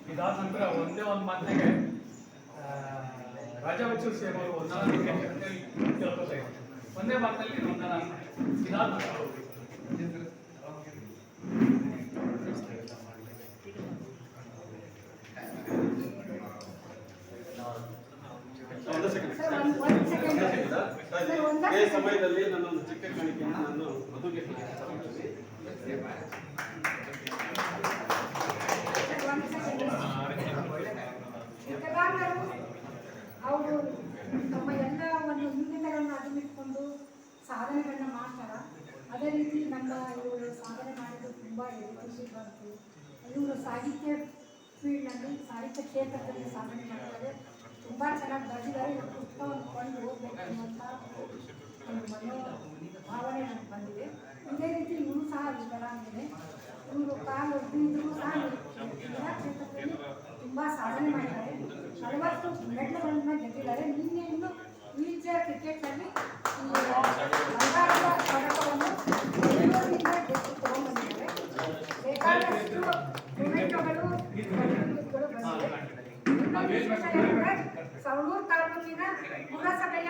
ಇದಾದ ನಂತರ ಒಂದೇ ಒಂದು ಮಾತಿಗೆ ರಾಜ ಬಚ್ಚು ಸೇವೆ ಅವರು ಕೇಳ್ಕೊತಾ ಇದ್ದಾರೆ. ಒಂದೇ ಮಾತಿನಲ್ಲಿ ಒಂದನ ಇದಾದ ನಂತರ ಈ ಸಮಯದಲ್ಲಿ ನನ್ನೊಂದು ಚಿಕ್ಕ ಕಾಣಿಕೆಯನ್ನು ನಾನು ಮಧುಗೆ ಅವರು ತಮ್ಮ ಎಲ್ಲ ಒಂದು ಹಿಂದಿನಗಳನ್ನು ಅದುಮಿಟ್ಕೊಂಡು ಸಾಧನೆಗಳನ್ನ ಮಾಡ್ತಾರೆ. ಅದೇ ರೀತಿ ನಮ್ಮ ಇವರು ಸಾಧನೆ ಮಾಡಿದ್ದು ತುಂಬ ಖುಷಿ ಬಂತು. ಇವರು ಸಾಹಿತ್ಯ ಫೀಲ್ಡ್ನಲ್ಲಿ ಸಾಹಿತ್ಯ ಕ್ಷೇತ್ರದಲ್ಲಿ ಸಾಧನೆ ಮಾಡ್ತಾರೆ. ತುಂಬ ಚೆನ್ನಾಗಿ ಬರೆದಿದ್ದಾರೆ. ಇವರು ಪುಸ್ತಕವನ್ನು ಕೊಂಡು ಹೋಗ್ಬೇಕು ಅನ್ನುವಂಥ ಒಂದು ಮನೋಭಾವನೆ ನನಗೆ ಬಂದಿದೆ. ಇದೇ ರೀತಿ ಇವರು ಸಹ ವಿಕಲಾಂಗಿದೆ. ಇವರು ಕಾಲು ಒಡ್ಡಿದ್ರು ಸಹ ಕ್ರೀಡಾ ಕ್ಷೇತ್ರದಲ್ಲಿ ತುಂಬ ಸಾಧನೆ ಮಾಡಿದ್ದಾರೆ. 40 ಮೆಡಲ್ಗಳನ್ನು ಗೆದ್ದಿದ್ದಾರೆ. ನಿನ್ನೆ ಇನ್ನು ವೀಲ್ ಚೇರ್ ಕ್ರಿಕೆಟ್ನಲ್ಲಿ ಬಂಗಾರದ ಪದಕವನ್ನು ಬೆಂಗಳೂರಿನಿಂದ ಗೆದ್ದು ತಗೊಂಡ್ಬಂದಿದ್ದಾರೆ. ಬೇಕಾದಷ್ಟು ಟೊಮೆಟೊಗಳು ಬಂದಿವೆ. ಸವಣೂರು ತಾಲೂಕಿನ ಪುರಸಭೆಯ